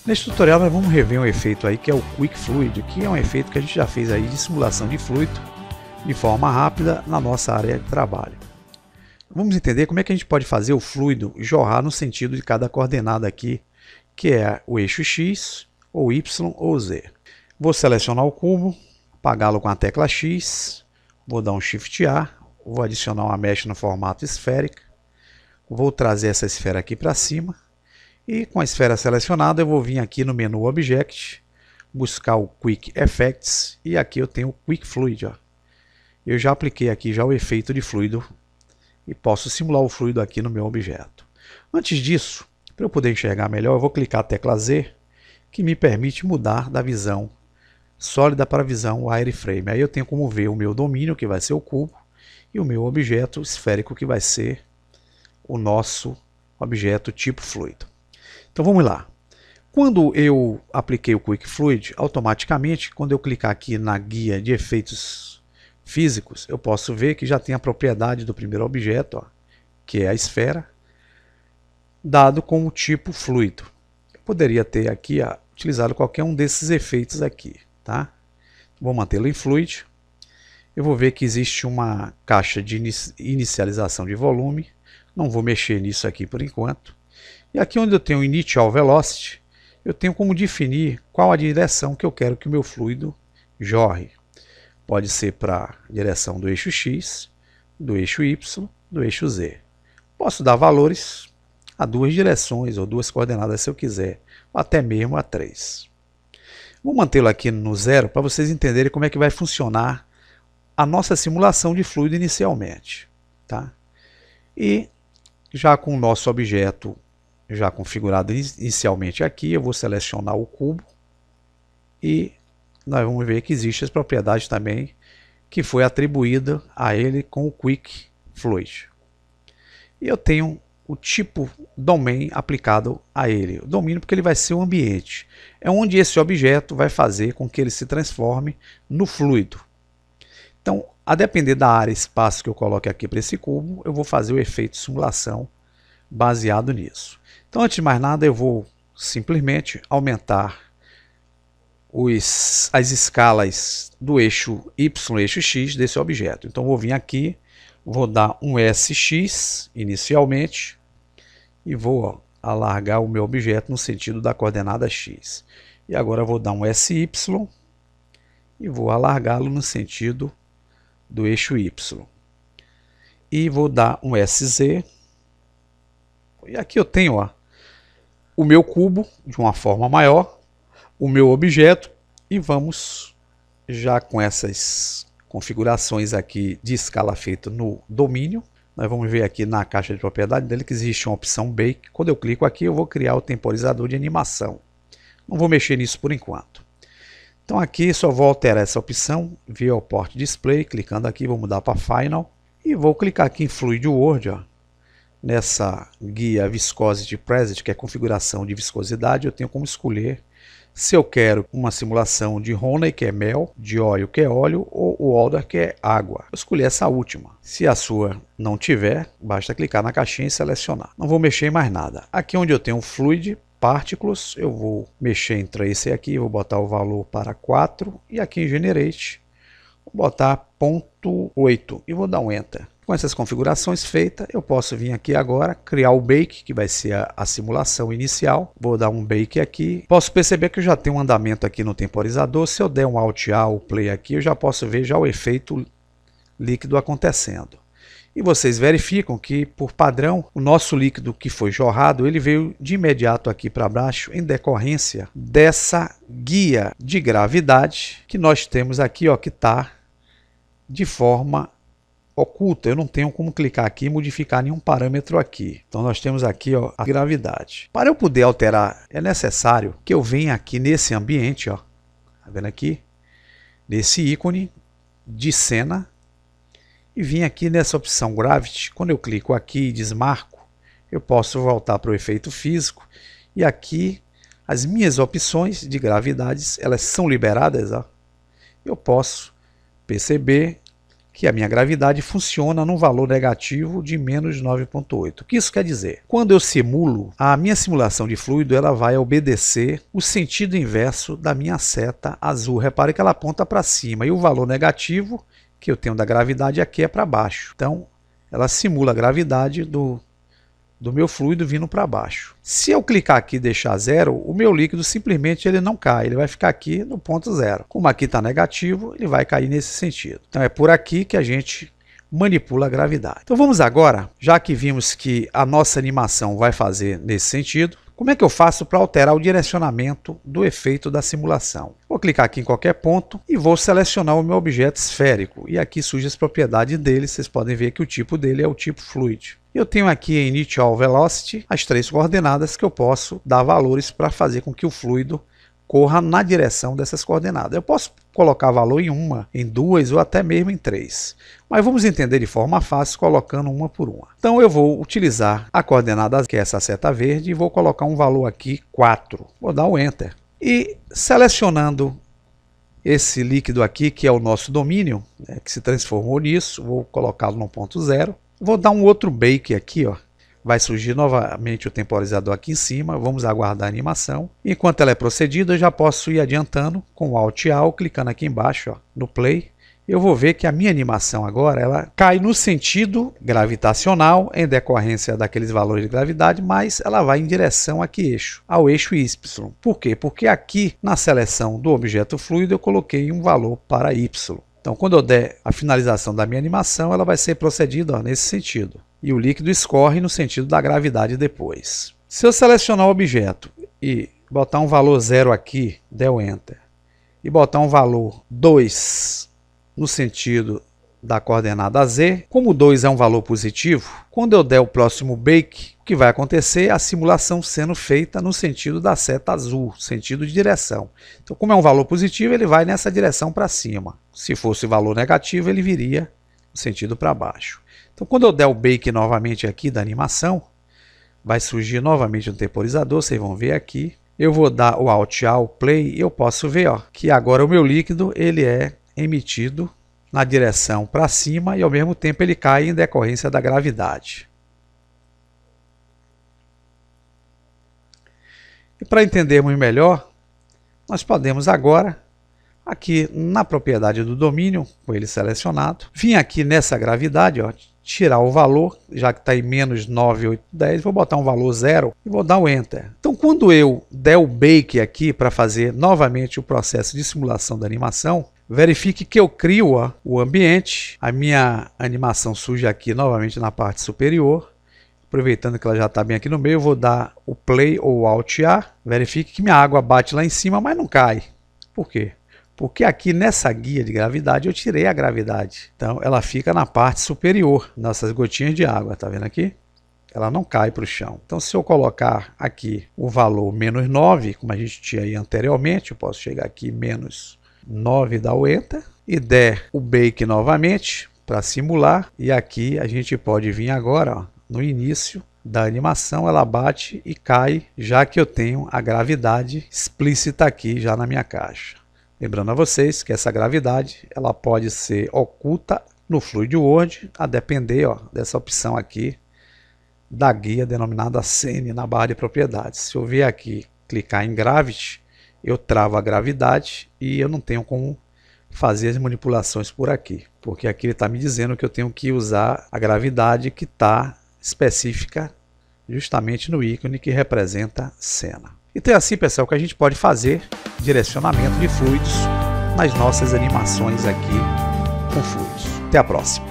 Neste tutorial nós vamos rever um efeito aí que é o Quick Fluid, que é um efeito que a gente já fez aí de simulação de fluido de forma rápida na nossa área de trabalho. Vamos entender como é que a gente pode fazer o fluido jorrar no sentido de cada coordenada aqui, que é o eixo X, ou Y ou Z. Vou selecionar o cubo, apagá-lo com a tecla X, vou dar um Shift A, vou adicionar uma mesh no formato esférica, vou trazer essa esfera aqui para cima, e com a esfera selecionada eu vou vir aqui no menu Object, buscar o Quick Effects, e aqui eu tenho o Quick Fluid. Ó. Eu já apliquei aqui já o efeito de fluido e posso simular o fluido aqui no meu objeto. Antes disso, para eu poder enxergar melhor, eu vou clicar a tecla Z, que me permite mudar da visão sólida para a visão wireframe. Aí eu tenho como ver o meu domínio, que vai ser o cubo, e o meu objeto esférico, que vai ser o nosso objeto tipo fluido. Então vamos lá. Quando eu apliquei o Quick Fluid, automaticamente, quando eu clicar aqui na guia de efeitos físicos, eu posso ver que já tem a propriedade do primeiro objeto, ó, que é a esfera, dado como tipo fluido. Eu poderia ter aqui utilizado qualquer um desses efeitos aqui. Tá? Vou mantê-lo em Fluid. Eu vou ver que existe uma caixa de inicialização de volume. Não vou mexer nisso aqui por enquanto. E aqui onde eu tenho Initial Velocity, eu tenho como definir qual a direção que eu quero que o meu fluido jorre. Pode ser para a direção do eixo X, do eixo Y, do eixo Z. Posso dar valores a duas direções ou duas coordenadas se eu quiser, ou até mesmo a 3. Vou mantê-lo aqui no 0 para vocês entenderem como é que vai funcionar a nossa simulação de fluido inicialmente. Tá? E já com o nosso objeto já configurado inicialmente aqui, eu vou selecionar o cubo e nós vamos ver que existe as propriedades também que foi atribuída a ele com o Quick Fluid. E eu tenho o tipo domain aplicado a ele. O domínio porque ele vai ser o ambiente. É onde esse objeto vai fazer com que ele se transforme no fluido. Então, a depender da área espaço que eu coloque aqui para esse cubo, eu vou fazer o efeito simulação baseado nisso. Então, antes de mais nada, eu vou simplesmente aumentar as escalas do eixo Y e eixo X desse objeto. Então, vou vir aqui, vou dar um SX inicialmente e vou alargar o meu objeto no sentido da coordenada X. E agora vou dar um SY e vou alargá-lo no sentido do eixo Y. E vou dar um SZ. E aqui eu tenho o meu cubo de uma forma maior, o meu objeto, e vamos já com essas configurações aqui de escala feita no domínio. Nós vamos ver aqui na caixa de propriedade dele que existe uma opção Bake. Quando eu clico aqui, eu vou criar o temporizador de animação. Não vou mexer nisso por enquanto. Então aqui só vou alterar essa opção, Viewport Display, clicando aqui, vou mudar para Final. E vou clicar aqui em Fluid World, ó, nessa guia Viscosity Preset, que é configuração de viscosidade. Eu tenho como escolher se eu quero uma simulação de honey, que é mel, de óleo, que é óleo, ou water, que é água. Eu escolhi essa última. Se a sua não tiver, basta clicar na caixinha e selecionar. Não vou mexer em mais nada. Aqui onde eu tenho Fluid Particles, eu vou mexer em Trace aqui, vou botar o valor para 4, e aqui em Generate, vou botar 0.8 e vou dar um Enter. Com essas configurações feitas, eu posso vir aqui agora, criar o Bake, que vai ser a simulação inicial. Vou dar um Bake aqui. Posso perceber que eu já tenho um andamento aqui no temporizador. Se eu der um Alt A ou Play aqui, eu já posso ver já o efeito líquido acontecendo. E vocês verificam que, por padrão, o nosso líquido que foi jorrado, ele veio de imediato aqui para baixo, em decorrência dessa guia de gravidade que nós temos aqui, ó, que está de forma oculta. Eu não tenho como clicar aqui e modificar nenhum parâmetro aqui. Então nós temos aqui, ó, a gravidade. Para eu poder alterar, é necessário que eu venha aqui nesse ambiente, ó, tá vendo aqui? Nesse ícone de cena e vim aqui nessa opção Gravity. Quando eu clico aqui e desmarco, eu posso voltar para o efeito físico e aqui as minhas opções de gravidades, elas são liberadas, ó. Eu posso perceber que a minha gravidade funciona num valor negativo de menos 9,8. O que isso quer dizer? Quando eu simulo, a minha simulação de fluido ela vai obedecer o sentido inverso da minha seta azul. Repare que ela aponta para cima e o valor negativo que eu tenho da gravidade aqui é para baixo. Então, ela simula a gravidade do meu fluido vindo para baixo. Se eu clicar aqui e deixar zero, o meu líquido simplesmente ele não cai, ele vai ficar aqui no ponto zero. Como aqui está negativo, ele vai cair nesse sentido. Então é por aqui que a gente manipula a gravidade. Então vamos agora, já que vimos que a nossa animação vai fazer nesse sentido, como é que eu faço para alterar o direcionamento do efeito da simulação? Vou clicar aqui em qualquer ponto e vou selecionar o meu objeto esférico. E aqui surge as propriedades dele, vocês podem ver que o tipo dele é o tipo fluid. Eu tenho aqui em Initial Velocity as 3 coordenadas que eu posso dar valores para fazer com que o fluido corra na direção dessas coordenadas. Eu posso colocar valor em 1, em 2 ou até mesmo em 3. Mas vamos entender de forma fácil colocando uma por uma. Então eu vou utilizar a coordenada que é essa seta verde e vou colocar um valor aqui 4. Vou dar um Enter. E selecionando esse líquido aqui que é o nosso domínio, né, que se transformou nisso, vou colocá-lo no ponto 0. Vou dar um outro bake aqui, ó. Vai surgir novamente o temporizador aqui em cima. Vamos aguardar a animação. Enquanto ela é procedida, eu já posso ir adiantando com o Alt A, clicando aqui embaixo, ó, no Play. Eu vou ver que a minha animação agora ela cai no sentido gravitacional em decorrência daqueles valores de gravidade, mas ela vai em direção a que eixo? Ao eixo Y. Por quê? Porque aqui na seleção do objeto fluido eu coloquei um valor para Y. Então, quando eu der a finalização da minha animação, ela vai ser procedida nesse sentido. E o líquido escorre no sentido da gravidade depois. Se eu selecionar o objeto e botar um valor 0 aqui, der o Enter, e botar um valor 2 no sentido da coordenada Z, como 2 é um valor positivo, quando eu der o próximo bake, o que vai acontecer é a simulação sendo feita no sentido da seta azul, sentido de direção. Então, como é um valor positivo, ele vai nessa direção para cima. Se fosse valor negativo, ele viria no sentido para baixo. Então, quando eu der o bake novamente aqui da animação, vai surgir novamente um temporizador, vocês vão ver aqui. Eu vou dar o Alt A, o Play, e eu posso ver ó, que agora o meu líquido ele é emitido na direção para cima e ao mesmo tempo ele cai em decorrência da gravidade. E para entendermos melhor, nós podemos agora, aqui na propriedade do domínio, com ele selecionado, vir aqui nessa gravidade, ó, tirar o valor, já que está em menos 9,810, vou botar um valor 0 e vou dar o Enter. Então, quando eu der o bake aqui para fazer novamente o processo de simulação da animação, verifique que eu crio ó, o ambiente, a minha animação surge aqui novamente na parte superior. Aproveitando que ela já está bem aqui no meio, eu vou dar o Play ou o Alt A. Verifique que minha água bate lá em cima, mas não cai. Por quê? Porque aqui nessa guia de gravidade eu tirei a gravidade. Então ela fica na parte superior, nessas gotinhas de água, tá vendo aqui? Ela não cai para o chão. Então se eu colocar aqui o valor menos 9, como a gente tinha aí anteriormente, eu posso chegar aqui menos 9, dar o Enter, e der o bake novamente para simular. E aqui a gente pode vir agora, ó, no início da animação, ela bate e cai, já que eu tenho a gravidade explícita aqui já na minha caixa. Lembrando a vocês que essa gravidade ela pode ser oculta no Fluid World, a depender ó, dessa opção aqui da guia denominada Scene na barra de propriedades. Se eu vier aqui clicar em Gravity, eu travo a gravidade e eu não tenho como fazer as manipulações por aqui, porque aqui ele está me dizendo que eu tenho que usar a gravidade que está específica justamente no ícone que representa cena. Então é assim, pessoal, que a gente pode fazer direcionamento de fluidos nas nossas animações aqui com fluidos. Até a próxima!